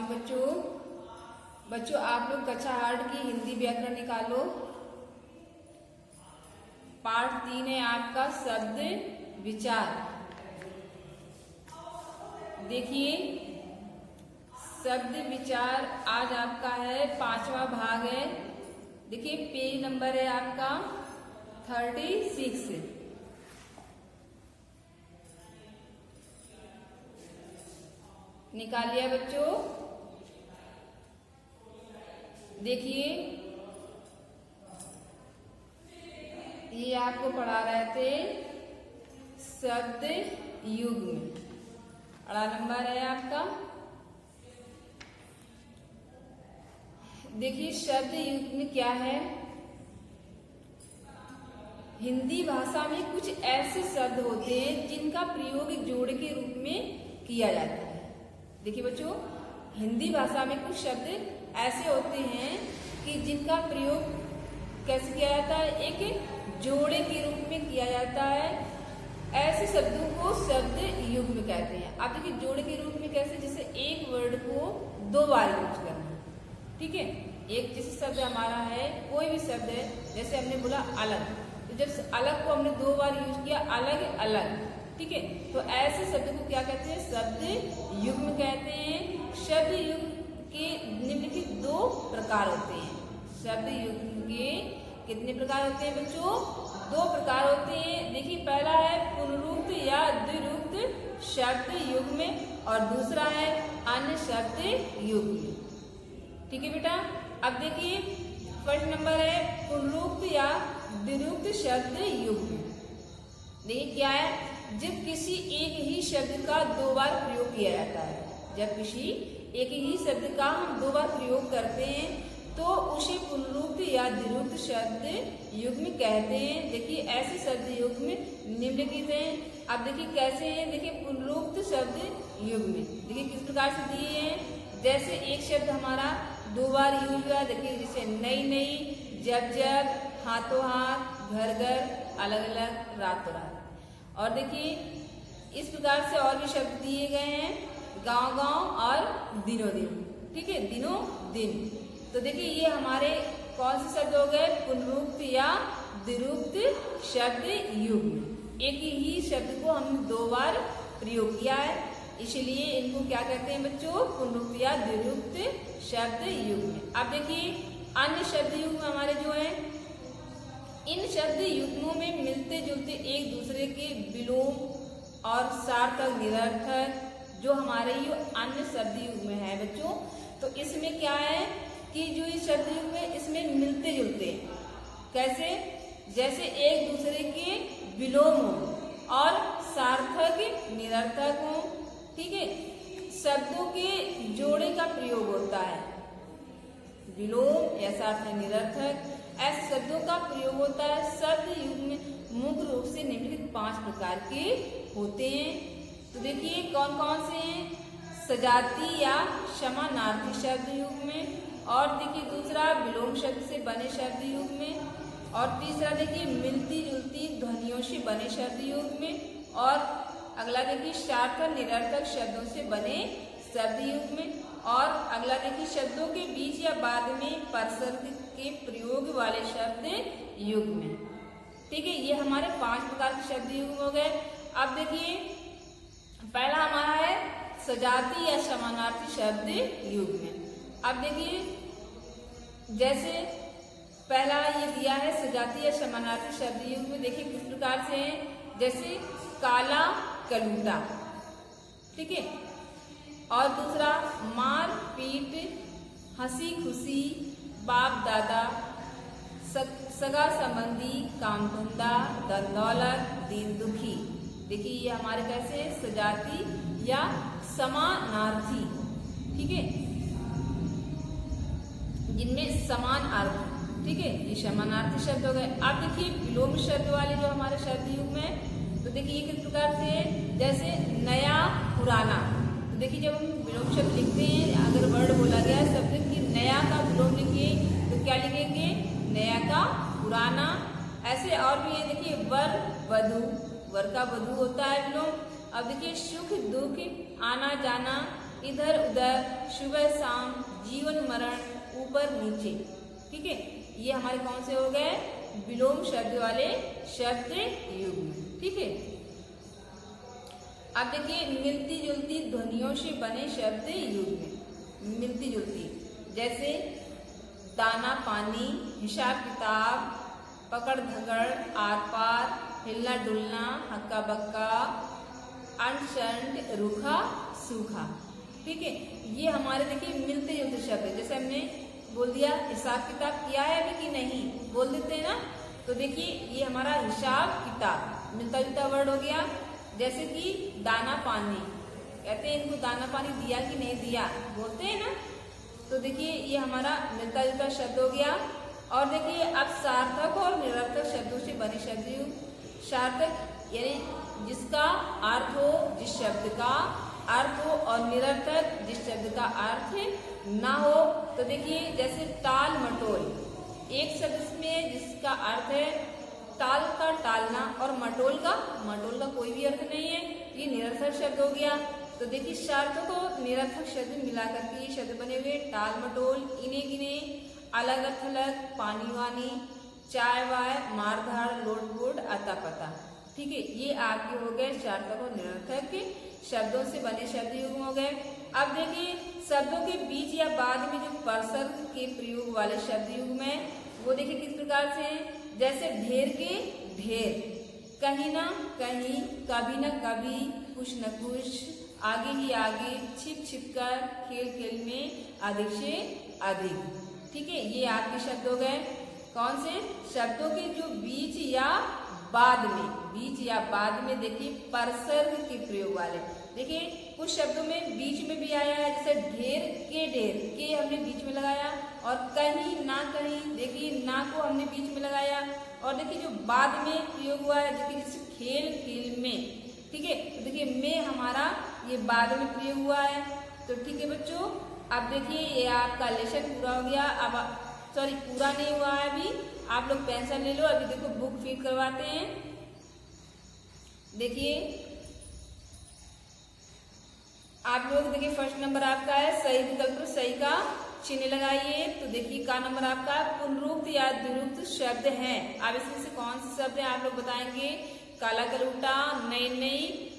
Morning बच्चों आप लोग कक्षा 8 की हिंदी व्याकरण निकालो। पाठ 3 है आपका शब्द विचार। देखिए शब्द विचार आज आपका है 5वां भाग है। देखिए पेज नंबर है आपका 36। निकालिए बच्चों। देखिए ये आपको पढ़ा रहे थे शब्द युग्म। अड़ा नंबर है आपका। देखिए शब्द युग्म क्या है। हिंदी भाषा में कुछ ऐसे शब्द होते हैं जिनका प्रयोग जोड़ के रूप में किया जाता है। देखिए बच्चों हिंदी भाषा में कुछ शब्द ऐसे होते हैं कि जिनका प्रयोग कैसे किया जाता है, एक जोड़े के रूप में किया जाता है। ऐसे शब्दों को शब्द युग्म कहते हैं। आप देखिए जोड़े के रूप में कैसे, जैसे एक वर्ड को 2 बार यूज करना, ठीक है। एक जैसे शब्द हमारा है, कोई भी शब्द है, जैसे हमने बोला अलग, तो जब अलग को हमने 2 बार यूज किया, अलग अलग, ठीक है। तो ऐसे शब्द को क्या कहते हैं, शब्द युग्म कहते हैं। शब्द युग्म के निम्नलिखित 2 प्रकार होते हैं। शब्द युग्म के कितने प्रकार होते हैं बच्चों? 2 प्रकार होते हैं। देखिए पहला है पुनरुक्त या द्विरुक्त शब्द युग्म और दूसरा है अन्य शब्द युग्म, ठीक है बेटा। अब देखिए फर्स्ट नंबर है पुनरुक्त या द्विरुक्त शब्द युग्म। देखिए क्या है, जब किसी एक ही शब्द का 2 बार प्रयोग किया जाता है। जब किसी एक ही शब्द का हम 2 बार प्रयोग करते हैं तो उसे पुनरुक्त या द्विरुक्त शब्द युग्म कहते हैं। देखिए ऐसे शब्द युग्म निम्नलिखित हैं। अब देखिए कैसे हैं। देखिए पुनरुक्त शब्द युग्म देखिए किस प्रकार से दिए हैं। जैसे एक शब्द हमारा 2 बार यूज हुआ, देखिए जैसे नई नई, जब जब, हाथों हाथ, घर घर, अलग अलग, रातों रात। और देखिए इस प्रकार से और भी शब्द दिए गए हैं, गांव गांव और दिनों दिन, ठीक है, दिनों दिन। तो देखिए ये हमारे कौन से शब्द हो गए, पुनरुक्त या द्विरुक्त शब्द युग्म। एक ही शब्द को हमने 2 बार प्रयोग किया है, इसलिए इनको क्या कहते हैं बच्चों, पुनरुक्त या द्विरुक्त शब्द युग्म। अब देखिए अन्य शब्द युग्म हमारे जो है, इन शब्द युग्मों में मिलते जुलते एक दूसरे के विलोम और सार्थक, निरर्थक जो हमारे ये अन्य शब्द युग्म है बच्चों। तो इसमें क्या है कि जो ये शब्द युग्म है इसमें मिलते जुलते कैसे, जैसे एक दूसरे के विलोम हो और सार्थक, निरर्थक हो, ठीक है। शब्दों के जोड़े का प्रयोग होता है, विलोम या सार्थक, निरर्थक, ऐसे शब्दों का प्रयोग होता है। शब्द युग्म मुख्य रूप से निम्नलिखित 5 प्रकार के होते हैं। तो देखिए कौन कौन से हैं, सजाती या समानार्थी शब्द युग्म, और देखिए दूसरा विलोम शब्द से बने शब्द युग्म, और तीसरा देखिए मिलती जुलती ध्वनियों से बने शब्द युग्म, और अगला देखिए सार्थक, निरर्थक शब्दों से बने शब्द युग्म, और अगला देखिए शब्दों के बीच या बाद में परसर्ग के प्रयोग वाले शब्द युग्म, ठीक है। ये हमारे 5 प्रकार के शब्द युग्म हो गए। अब देखिए पहला हमारा है सजाती या समानार्थी शब्द युग्म। अब देखिए जैसे पहला ये दिया है सजाती या समानार्थी शब्द युग्म, देखिए किस प्रकार से है, जैसे काला कलूटा, ठीक है। और दूसरा मार पीट, हंसी खुशी, बाप दादा, सगा संबंधी, काम धंधा, धन दौलत, दीन दुखी। देखिए ये हमारे कैसे सजाती या समानार्थी, ठीक है, जिनमें समान अर्थ, ठीक है, ये समानार्थी शब्द हो गए। अब देखिए विलोम शब्द वाले जो हमारे शब्द युग्म है, तो देखिए ये किस प्रकार से है, जैसे नया पुराना। तो देखिए जब हम विलोम शब्द लिखते हैं, अगर वर्ड बोला गया शब्द की नया का विलोम लिखिए तो क्या लिखेंगे, नया का पुराना। ऐसे और भी है, देखिए वर वधु, वर का वधु होता है विलोम। अब देखिए सुख दुख, आना जाना, इधर उधर, सुबह शाम, जीवन मरण, ऊपर नीचे। ठीक है, ये हमारे कौन से हो गए? विलोम शब्द वाले शब्द युग्म। ठीक है, अब देखिए मिलती जुलती ध्वनियों से बने शब्द युग्म। मिलती जुलती जैसे दाना पानी, हिसाब किताब, पकड़ धकड़, आर पार, हिलना डुलना, हक्का बक्का, अंट रूखा सूखा। ठीक है, ये हमारे देखिए मिलते जुलते शब्द है। जैसे हमने बोल दिया हिसाब किताब किया है अभी कि नहीं, बोल देते हैं ना। तो देखिए ये हमारा हिसाब किताब मिलता जुलता वर्ड हो गया। जैसे कि दाना पानी, कहते हैं इनको दाना पानी दिया कि नहीं दिया, बोलते हैं ना। तो देखिए ये हमारा मिलता जुलता शब्द हो गया। और देखिए अब सार्थक और निरर्थक शब्दों से बने शब्द युग्म। सार्थक यानी जिसका अर्थ हो, जिस शब्द का अर्थ हो, और निरर्थक जिस शब्द का अर्थ ना हो। तो देखिए जैसे टाल मटोल, एक शब्द में जिसका अर्थ है टाल का टालना और मटोल का कोई भी अर्थ नहीं है, ये निरर्थक शब्द हो गया। तो देखिए सार्थक और निरर्थक शब्द मिलाकर के ये शब्द बने हुए टाल मटोल, इने गिने, अलग थलग, पानी वानी, चाय वाय, मारधाड़, लोट बोट, अता पता। ठीक है, ये आपके हो गए सार्थक और निरर्थक शब्दों से बने शब्द युग्म हो गए। अब देखिए शब्दों के बीच या बाद में जो परसर्ग के प्रयोग वाले शब्द युग्म है वो देखिए किस प्रकार से हैं। जैसे ढेर के ढेर, कहीं ना कहीं, कभी न कभी, कुछ न कुछ, आगे ही आगे, छिप छिप कर, खेल खेल में, अधिक से अधिक। ठीक है, ये आपके शब्द हो गए। कौन से? शब्दों के जो बीच या बाद में देखिए परसर्ग के प्रयोग वाले। देखिए कुछ शब्दों में बीच में भी आया है, जैसे ढेर के ढेर, के हमने बीच में लगाया, और कहीं ना कहीं, देखिए ना को हमने बीच में लगाया। और देखिए जो बाद में प्रयोग हुआ है, देखिए जैसे खेल खेल में। ठीक है, तो देखिए में हमारा ये बाद में प्रयोग हुआ है। तो ठीक है बच्चों, अब देखिए ये आपका लेसन पूरा हो गया। अब सॉरी पूरा नहीं हुआ है अभी, आप लोग पेंसिल ले लो। अभी देखो बुक फिल करवाते हैं। देखिए आप लोग देखिए फर्स्ट नंबर आपका है सही विकल्प पर सही का चिन्ह लगाइए। तो देखिए का नंबर आपका पुनरुक्त या द्विरुक्त शब्द है। अब इसमें से कौन से शब्द है आप लोग बताएंगे? काला कलूटा, नई नई,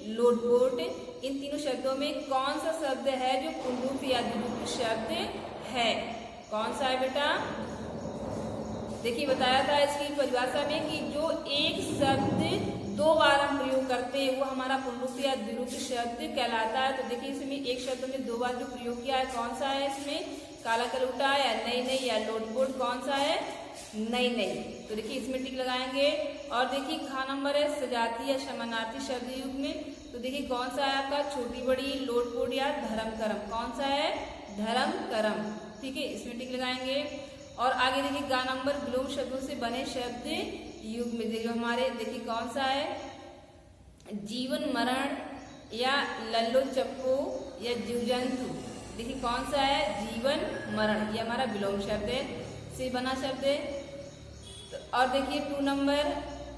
लोटपोट। इन तीनों शब्दों में कौन सा शब्द है जो पुनरुक्त या द्विरुक्त शब्द है? कौन सा है बेटा? देखिए बताया था इसकी परिभाषा में कि जो एक शब्द दो बार हम प्रयोग करते हैं वो हमारा पुनरुक्त या द्विरुक्त शब्द कहलाता है। तो देखिए इसमें एक शब्द में दो बार जो प्रयोग किया है कौन सा है? इसमें काला कलूटा या नई नई या लोटपोट, कौन सा है? नई नई। तो देखिए इसमें टिक लगाएंगे। और देखिए खा नंबर है सजाती या समानार्थी शब्द युग में। तो देखिए कौन सा है आपका? छोटी बड़ी, लोटपोट या धर्म करम, कौन सा है? धर्म करम। ठीक है, इसमें टिक लगाएंगे। और आगे देखिए गा नंबर विलोम शब्दों से बने शब्द युग में जो हमारे देखिए कौन सा है? जीवन मरण या लल्लो चप्पो या जीव जंतु। देखिए कौन सा है? जीवन मरण, ये हमारा विलोम शब्द है, से बना शब्द है। और देखिए 2 नंबर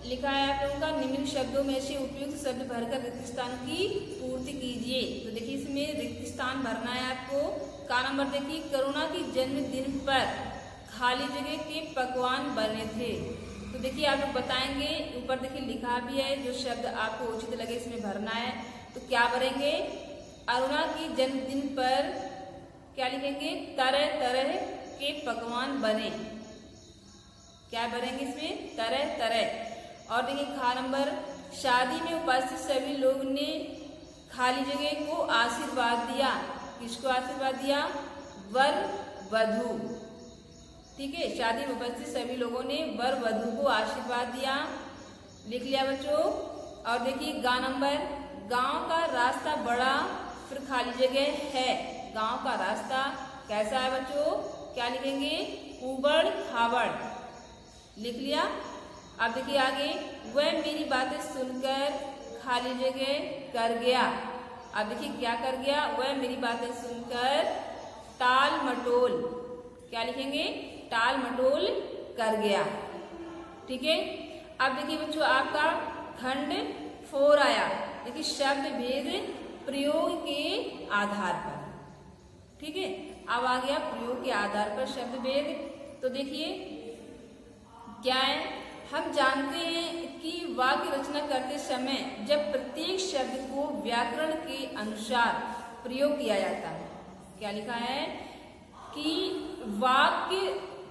लिखा है आप लोगों का, निम्न शब्दों में से उपयुक्त शब्द भरकर रिक्त स्थान की पूर्ति कीजिए। तो देखिए इसमें रिक्त स्थान भरना है आपको। का नंबर देखिए करुणा की जन्मदिन पर खाली जगह के पकवान बने थे। तो देखिए आप लोग बताएंगे, ऊपर देखिए लिखा भी है, जो शब्द आपको उचित लगे इसमें भरना है। तो क्या भरेंगे? अरुणा की जन्मदिन पर क्या लिखेंगे? तरह तरह के पकवान बने। क्या भरेंगे इसमें? तरह तरह। और देखिए खा नंबर, शादी में उपस्थित सभी लोग ने खाली जगह को आशीर्वाद दिया। किसको आशीर्वाद दिया? वर वधू। ठीक है, शादी में उपस्थित सभी लोगों ने वर वधू को आशीर्वाद दिया। लिख लिया बच्चों। और देखिए गा नंबर, गांव का रास्ता बड़ा फिर खाली जगह है। गांव का रास्ता कैसा है बच्चों? क्या लिखेंगे? उबड़ खाबड़। लिख लिया। अब देखिए आगे, वह मेरी बातें सुनकर खाली जगह कर गया। अब देखिए क्या कर गया? वह मेरी बातें सुनकर टाल मटोल, क्या लिखेंगे? टाल मटोल कर गया। ठीक है, अब देखिए बच्चों आपका खंड 4 आया। देखिए शब्द भेद प्रयोग के आधार पर। ठीक है। अब आ गया प्रयोग के आधार पर शब्द भेद। तो देखिए क्या है, हम जानते हैं कि वाक्य रचना करते समय जब प्रत्येक शब्द को व्याकरण के अनुसार प्रयोग किया जाता है, क्या लिखा है कि वाक्य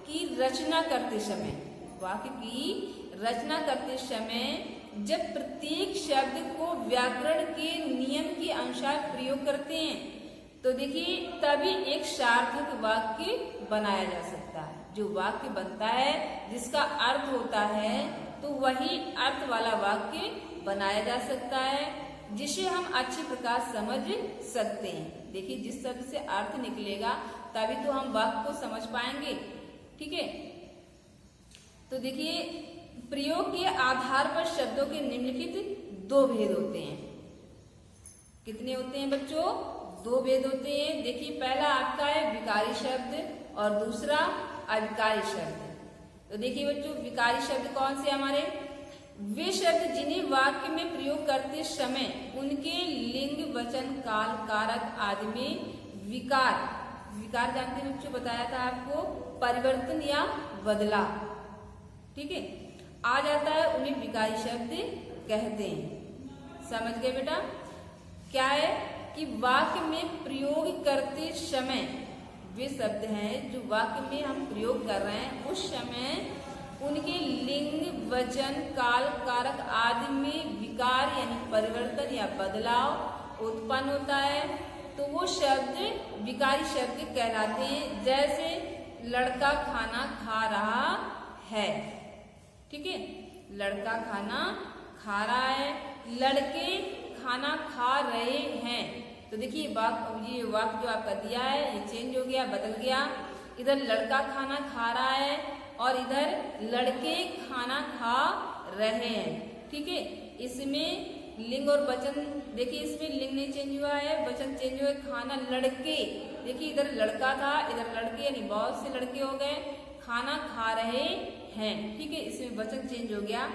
की रचना करते समय, वाक्य की रचना करते समय जब प्रत्येक शब्द को व्याकरण के नियम के अनुसार प्रयोग करते हैं तो देखिए तभी एक सार्थक वाक्य बनाया जा सकता है। जो वाक्य बनता है जिसका अर्थ होता है तो वही अर्थ वाला वाक्य बनाया जा सकता है, जिसे हम अच्छे प्रकार समझ सकते हैं। देखिए जिस शब्द से अर्थ निकलेगा तभी तो हम वाक्य को समझ पाएंगे, ठीक है। तो देखिए प्रयोग के आधार पर शब्दों के निम्नलिखित दो भेद होते हैं। कितने होते हैं बच्चों? दो भेद होते हैं। देखिए पहला आपका है विकारी शब्द और दूसरा अविकारी शब्द। तो देखिए बच्चों विकारी शब्द कौन से हमारे? वे शब्द जिन्हें वाक्य में प्रयोग करते समय उनके लिंग वचन काल कारक आदि में विकार, विकार जानते हैं बच्चों, बताया था आपको, परिवर्तन या बदलाव, ठीक है, आ जाता है, उन्हें विकारी शब्द कहते हैं। समझ गए बेटा? क्या है कि वाक्य में प्रयोग करते समय वे शब्द हैं जो वाक्य में हम प्रयोग कर रहे हैं उस समय उनके लिंग वचन काल कारक आदि में विकार यानी परिवर्तन या बदलाव उत्पन्न होता है तो वो शब्द विकारी शब्द कहलाते हैं। जैसे लड़का खाना खा रहा है, ठीक है, लड़का खाना खा रहा है, लड़के खाना खा रहे हैं। तो देखिए ये वाक्य जो आपका दिया है ये चेंज हो गया, बदल गया। इधर लड़का खाना खा रहा है और इधर लड़के खाना खा रहे हैं, ठीक है। इसमें लिंग और वचन देखिए, इसमें लिंग नहीं चेंज हुआ है, वचन चेंज हुआ है। खाना लड़के, देखिए इधर लड़का था इधर लड़के यानी बहुत से लड़के हो गए, खाना खा रहे हैं, ठीक है, इसमें वचन चेंज हो गया।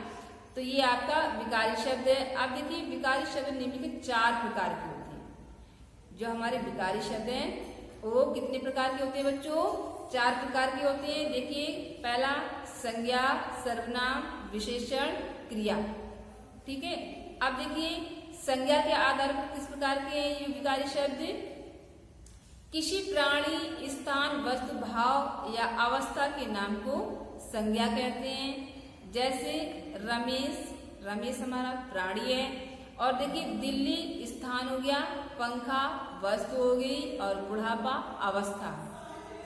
तो ये आपका विकारी शब्द है। अब देखिए विकारी शब्द निम्नलिखित 4 प्रकार के होते हैं। जो हमारे विकारी शब्द हैं वो कितने प्रकार के होते हैं बच्चों? 4 प्रकार के होते हैं। देखिए पहला संज्ञा, सर्वनाम, विशेषण, क्रिया, ठीक है। अब देखिए संज्ञा के आधार पर किस प्रकार के हैं ये विकारी शब्द? किसी प्राणी, स्थान, वस्तु, भाव या अवस्था के नाम को संज्ञा कहते हैं। जैसे रमेश, रमेश हमारा प्राणी है। और देखिए दिल्ली स्थान हो गया, पंखा वस्तु हो गई और बुढ़ापा अवस्था।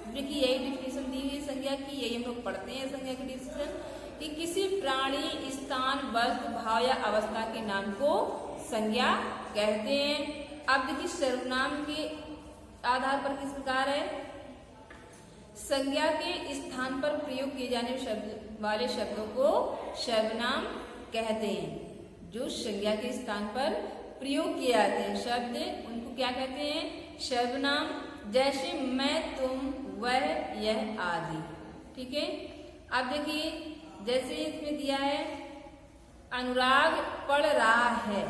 देखिए यही डिफिनेशन दी हुई संज्ञा की, यही हम लोग पढ़ते हैं संज्ञा की डिफिनेशन कि किसी प्राणी, स्थान, वस्तु, भाव या अवस्था के नाम को संज्ञा कहते हैं। अब देखिए सर्वनाम के आधार पर किस प्रकार है? संज्ञा के स्थान पर प्रयोग किए जाने वाले शब्दों को सर्वनाम कहते हैं। जो संज्ञा के स्थान पर प्रयोग किए जाते हैं शब्द उनको क्या कहते हैं? सर्वनाम। जैसे मैं, तुम, वह, यह आदि, ठीक है। अब देखिए जैसे इसमें दिया है अनुराग पढ़ रहा है,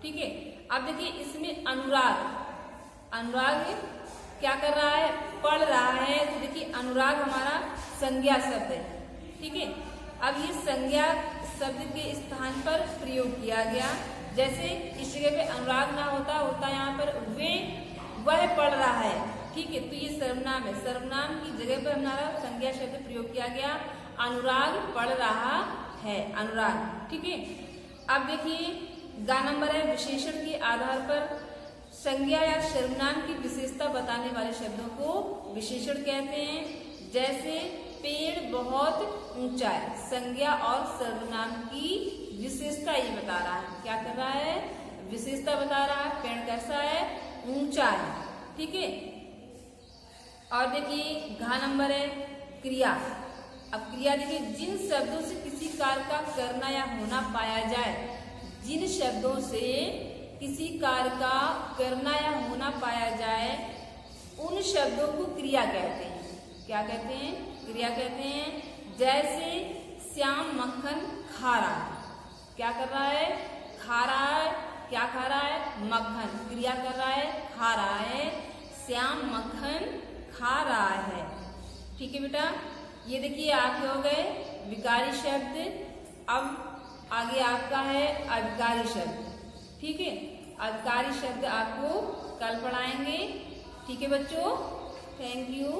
ठीक है। अब देखिए इसमें अनुराग, अनुराग क्या कर रहा है? पढ़ रहा है। तो देखिए अनुराग हमारा संज्ञा शब्द है, ठीक है। अब ये संज्ञा शब्द के स्थान पर प्रयोग किया गया। जैसे इस जगह पे अनुराग ना होता यहाँ पर वे, वह पढ़ रहा है, ठीक है। तो ये सर्वनाम है, सर्वनाम की जगह पर हमारा संज्ञा शब्द प्रयोग किया गया। अनुराग पढ़ रहा है, अनुराग, ठीक है। अब देखिए गा नंबर है विशेषण के आधार पर संज्ञा या सर्वनाम की विशेषता बताने वाले शब्दों को विशेषण कहते हैं। जैसे पेड़ बहुत ऊंचा है, संज्ञा और सर्वनाम की विशेषता ये बता रहा है, क्या कर रहा है? विशेषता बता रहा है, पेड़ कैसा है? ऊंचा है, ठीक है। और देखिए घ नंबर है क्रिया। अब क्रिया देखिए जिन शब्दों से किसी कार्य का करना या होना पाया जाए, जिन शब्दों से किसी कार्य का करना या होना पाया जाए उन शब्दों को क्रिया कहते हैं। क्या कहते हैं? क्रिया कहते हैं। जैसे श्याम मक्खन खा रहा है, क्या कर रहा है? खा रहा है। क्या खा रहा है? मक्खन। क्रिया कर रहा है, खा रहा है। श्याम मक्खन खा रहा है। ठीक है बेटा, ये देखिए आपके हो गए विकारी शब्द। अब आगे आपका है अविकारी शब्द। ठीक है, अविकारी शब्द आपको कल पढ़ाएंगे। ठीक है बच्चों, थैंक यू।